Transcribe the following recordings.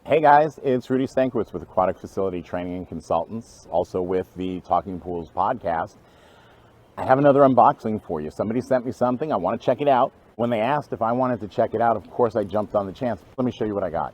Hey guys, it's Rudy Stankiewicz with Aquatic Facility Training and Consultants, also with the Talking Pools podcast. I have another unboxing for you. Somebody sent me something, I want to check it out. When they asked if I wanted to check it out, of course I jumped on the chance. Let me show you what I got.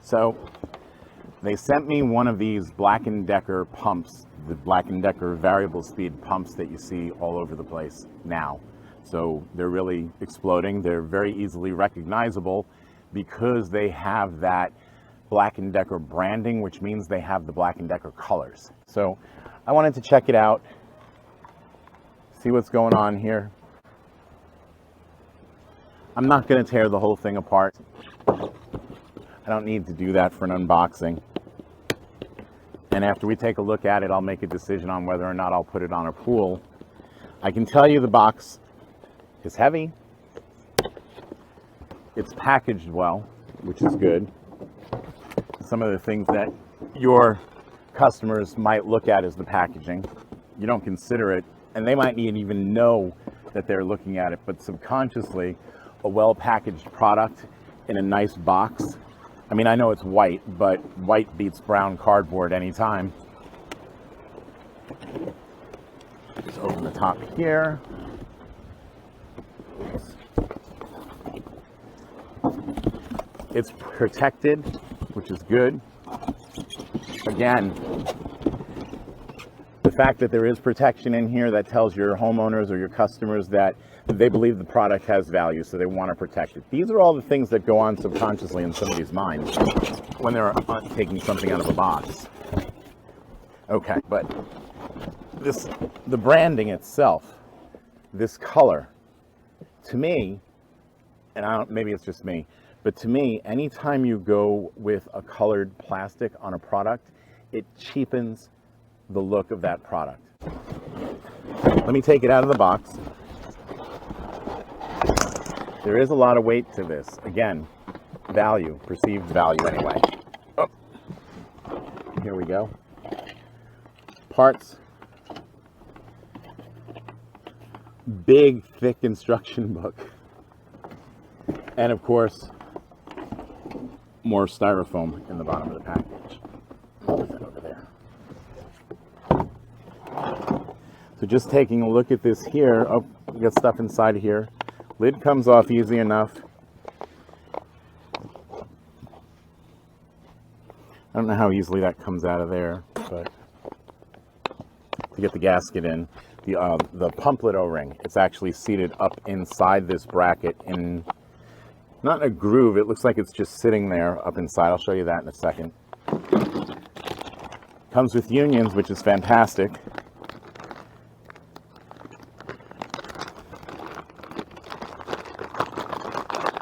So, they sent me one of these Black & Decker pumps, the Black & Decker variable speed pumps that you see all over the place now. So they're really exploding. They're very easily recognizable because they have that Black & Decker branding, which means they have the Black & Decker colors. So I wanted to check it out, see what's going on here. I'm not going to tear the whole thing apart. I don't need to do that for an unboxing. And after we take a look at it, I'll make a decision on whether or not I'll put it on a pool. I can tell you the box is heavy. It's packaged well, which is good. Some of the things that your customers might look at is the packaging. You don't consider it, and they might not even know that they're looking at it, but subconsciously, a well-packaged product in a nice box. I mean, I know it's white, but white beats brown cardboard anytime. Just open the top here. It's protected, which is good. Again, the fact that there is protection in here, that tells your homeowners or your customers that they believe the product has value, so they want to protect it. These are all the things that go on subconsciously in somebody's mind when they're taking something out of a box. Okay, but the branding itself, this color, to me, and maybe it's just me, but to me, anytime you go with a colored plastic on a product, it cheapens the look of that product. Let me take it out of the box. There is a lot of weight to this. Again, value, perceived value anyway. Oh. Here we go. Parts. Big, thick instruction book. And of course, more styrofoam in the bottom of the package. What is that over there? So just taking a look at this here. Oh, we got stuff inside here. Lid comes off easy enough. I don't know how easily that comes out of there, but to get the gasket in, the pump lid O-ring, it's actually seated up inside this bracket in, not in a groove, it looks like it's just sitting there up inside. I'll show you that in a second. Comes with unions, which is fantastic.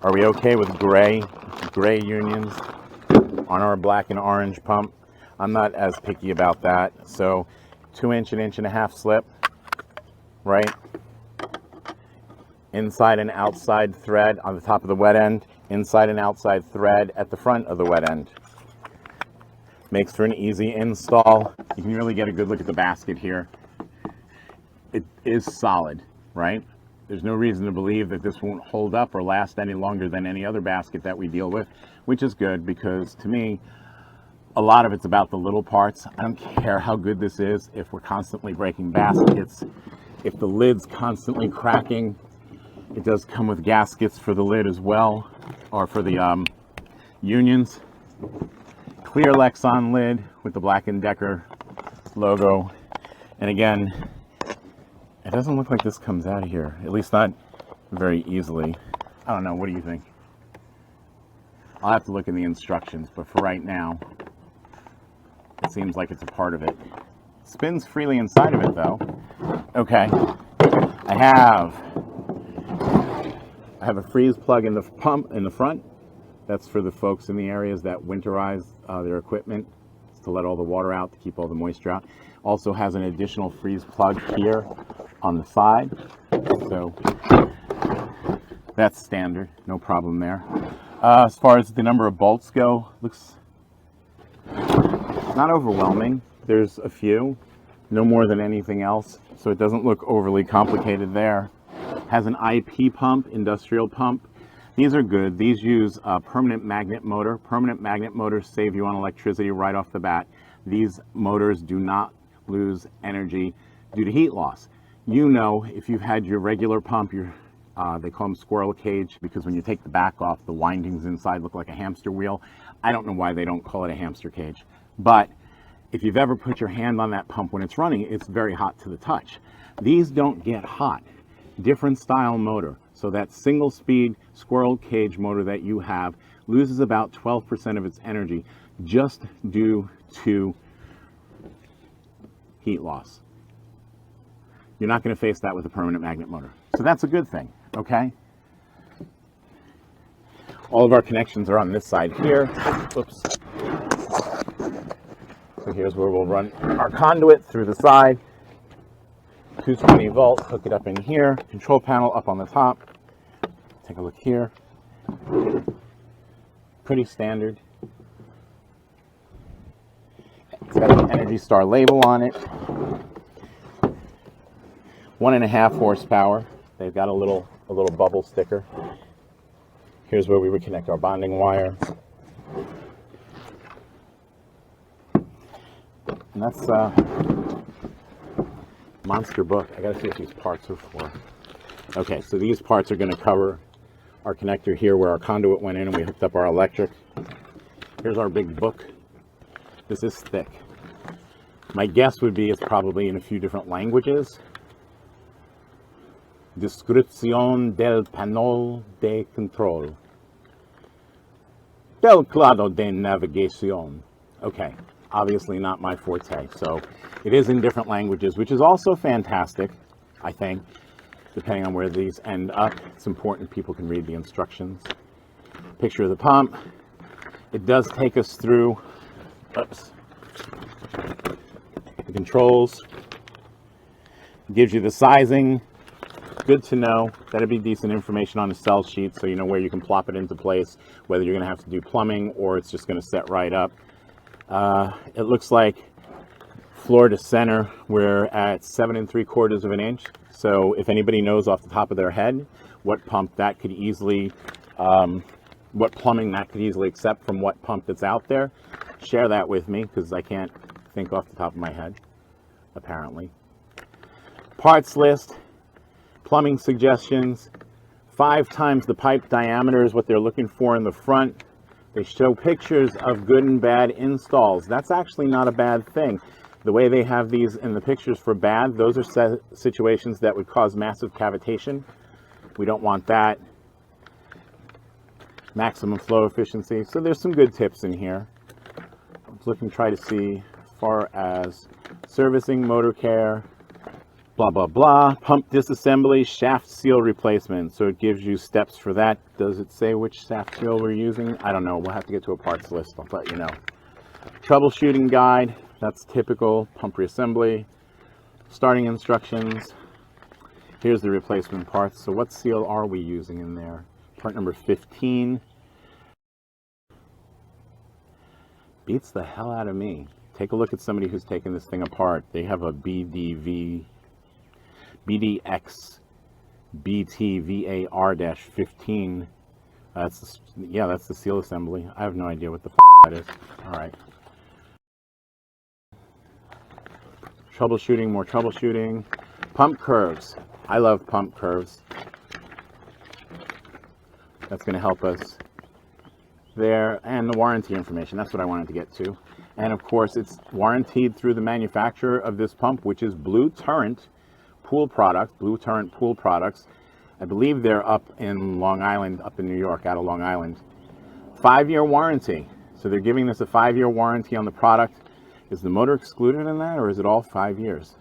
Are we okay with gray unions on our black and orange pump? I'm not as picky about that. So 2-inch and 1.5-inch slip, right? Inside and outside thread on the top of the wet end, inside and outside thread at the front of the wet end. Makes for an easy install. You can really get a good look at the basket here. It is solid, right? There's no reason to believe that this won't hold up or last any longer than any other basket that we deal with, which is good because to me, a lot of it's about the little parts. I don't care how good this is if we're constantly breaking baskets, if the lid's constantly cracking. It does come with gaskets for the lid as well, or for the unions. Clear Lexan lid with the Black & Decker logo. And again, it doesn't look like this comes out of here, at least not very easily. I don't know, what do you think? I'll have to look in the instructions, but for right now, it seems like it's a part of it. Spins freely inside of it though. Okay, I have a freeze plug in the pump in the front. That's for the folks in the areas that winterize their equipment, to let all the water out, to keep all the moisture out. Also has an additional freeze plug here on the side, so that's standard, no problem there. As far as the number of bolts go, looks not overwhelming. There's a few, no more than anything else, so it doesn't look overly complicated there. Has an IP pump, industrial pump. These are good. These use a permanent magnet motor. Permanent magnet motors save you on electricity right off the bat. These motors do not lose energy due to heat loss. You know, if you've had your regular pump, they call them squirrel cage, because when you take the back off, the windings inside look like a hamster wheel. I don't know why they don't call it a hamster cage, but if you've ever put your hand on that pump when it's running, it's very hot to the touch. These don't get hot. Different style motor. So that single speed squirrel cage motor that you have loses about 12% of its energy just due to heat loss. You're not going to face that with a permanent magnet motor. So that's a good thing, okay? All of our connections are on this side here. Oops. So here's where we'll run our conduit through the side. 220 volt, hook it up in here. Control panel up on the top. Take a look here. Pretty standard. It's got an Energy Star label on it. 1.5 horsepower. They've got a little bubble sticker. Here's where we would connect our bonding wire. And that's monster book. I gotta see what these parts are for. Okay, so these parts are gonna cover our connector here where our conduit went in and we hooked up our electric. Here's our big book. This is thick. My guess would be it's probably in a few different languages. Descripción del panel de control. Del clado de navegación. Okay, obviously not my forte. So it is in different languages, which is also fantastic, I think, depending on where these end up. It's important people can read the instructions. Picture of the pump. It does take us through, oops, the controls. It gives you the sizing. Good to know. That'd be decent information on a cell sheet, so you know where you can plop it into place, whether you're going to have to do plumbing or it's just going to set right up. It looks like floor to center we're at 7 3/4 of an inch. So if anybody knows off the top of their head what pump that could easily, what plumbing that could easily accept from what pump that's out there, share that with me, because I can't think off the top of my head, apparently. Parts list. Plumbing suggestions. 5 times the pipe diameter is what they're looking for in the front. They show pictures of good and bad installs. That's actually not a bad thing. The way they have these in the pictures for bad, those are situations that would cause massive cavitation. We don't want that. Maximum flow efficiency. So there's some good tips in here. I'm just looking to try to see as far as servicing, motor care, blah, blah, blah. Pump disassembly, shaft seal replacement. So it gives you steps for that. Does it say which shaft seal we're using? I don't know. We'll have to get to a parts list. I'll let you know. Troubleshooting guide. That's typical. Pump reassembly. Starting instructions. Here's the replacement parts. So what seal are we using in there? Part number 15. Beats the hell out of me. Take a look at somebody who's taken this thing apart. They have a BDX BTVAR-15. That's the seal assembly. I have no idea what the that is. All right. Troubleshooting, more troubleshooting. Pump curves. I love pump curves. That's going to help us there. And the warranty information. That's what I wanted to get to. And of course, it's warranted through the manufacturer of this pump, which is Blue Torrent Pool Products. Blue Torrent Pool Products. I believe they're up in Long Island, up in New York, out of Long Island. 5-year warranty. So they're giving us a 5-year warranty on the product. Is the motor excluded in that, or is it all 5 years?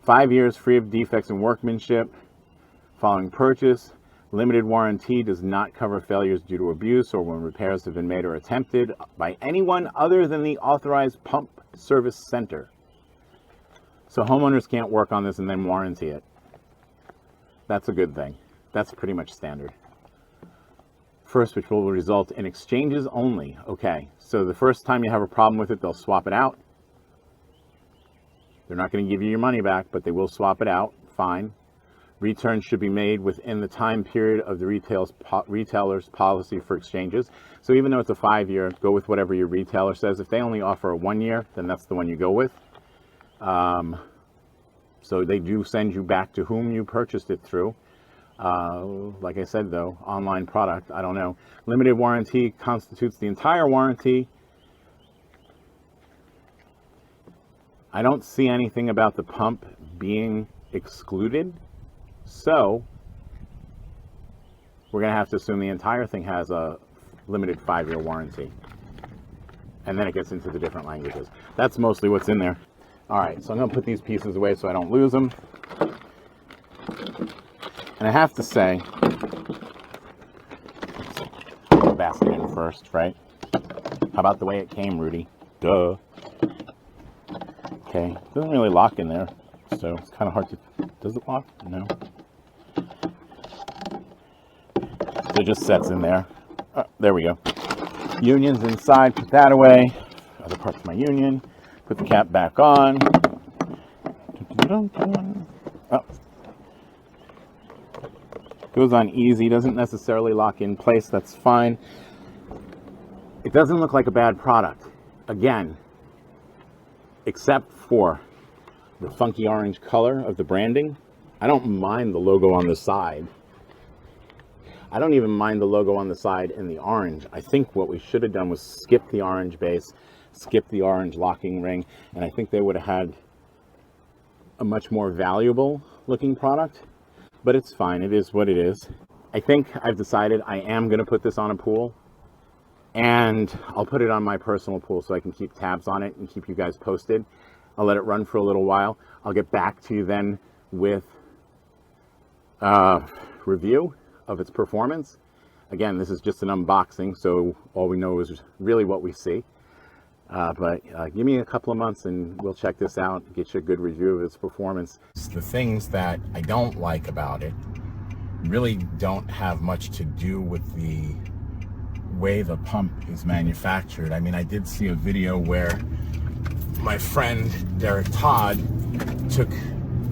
5 years free of defects and workmanship. Following purchase, limited warranty does not cover failures due to abuse or when repairs have been made or attempted by anyone other than the authorized pump service center. So homeowners can't work on this and then warranty it. That's a good thing. That's pretty much standard. first, which will result in exchanges only. Okay, so the first time you have a problem with it, they'll swap it out. They're not going to give you your money back, but they will swap it out. Fine. Returns should be made within the time period of the retailer's policy for exchanges. So even though it's a 5-year, go with whatever your retailer says. If they only offer a 1 year, then that's the one you go with. So they do send you back to whom you purchased it through. Like I said, though, online product, I don't know. Limited warranty constitutes the entire warranty. I don't see anything about the pump being excluded. So we're going to have to assume the entire thing has a limited 5-year warranty. And then it gets into the different languages. That's mostly what's in there. All right, so I'm going to put these pieces away so I don't lose them. And I have to say, put the basket in first, right? How about the way it came, Rudy? Duh. Okay, it doesn't really lock in there, so it's kind of hard to... Does it lock? No. So it just sets in there. Oh, there we go. Union's inside, put that away. Other parts of my union. Put the cap back on. Oh. Goes on easy, doesn't necessarily lock in place, that's fine. It doesn't look like a bad product. Again, except for the funky orange color of the branding. I don't mind the logo on the side. I don't even mind the logo on the side in the orange. I think what we should have done was skip the orange base, skip the orange locking ring, and I think they would have had a much more valuable looking product. But it's fine, it is what it is. I think I've decided I am going to put this on a pool, and I'll put it on my personal pool so I can keep tabs on it and keep you guys posted. I'll let it run for a little while. I'll get back to you then with a review of its performance. Again, this is just an unboxing, so all we know is really what we see. But give me a couple of months and we'll check this out and get you a good review of its performance. The things that I don't like about it really don't have much to do with the way the pump is manufactured. I mean, I did see a video where my friend Derek Todd took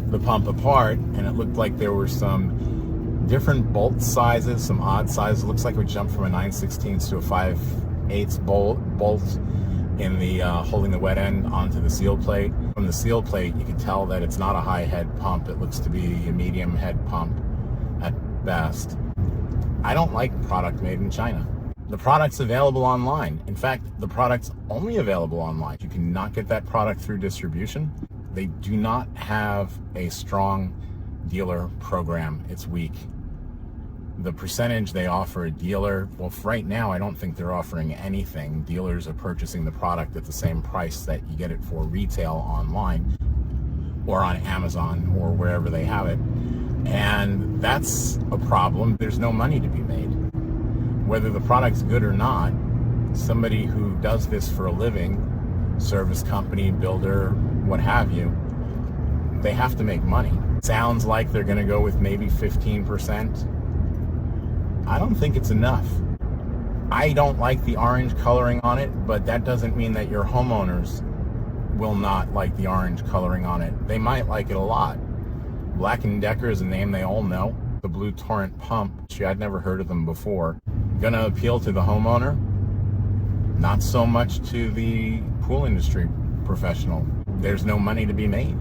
the pump apart and it looked like there were some different bolt sizes, some odd sizes. It looks like it would jump from a 9/16 to a 5/8 bolt in the holding the wet end onto the seal plate. From the seal plate, you can tell that it's not a high head pump. It looks to be a medium head pump at best. I don't like product made in China. The product's available online. In fact, the product's only available online. You cannot get that product through distribution. They do not have a strong dealer program. It's weak. The percentage they offer a dealer, well, right now, I don't think they're offering anything. Dealers are purchasing the product at the same price that you get it for retail online or on Amazon or wherever they have it. And that's a problem. There's no money to be made. Whether the product's good or not, somebody who does this for a living, service company, builder, what have you, they have to make money. Sounds like they're going to go with maybe 15%. I don't think it's enough. I don't like the orange coloring on it, but that doesn't mean that your homeowners will not like the orange coloring on it. They might like it a lot. Black & Decker is a name they all know. The Blue Torrent pump, I'd never heard of them before. Gonna appeal to the homeowner, not so much to the pool industry professional. There's no money to be made.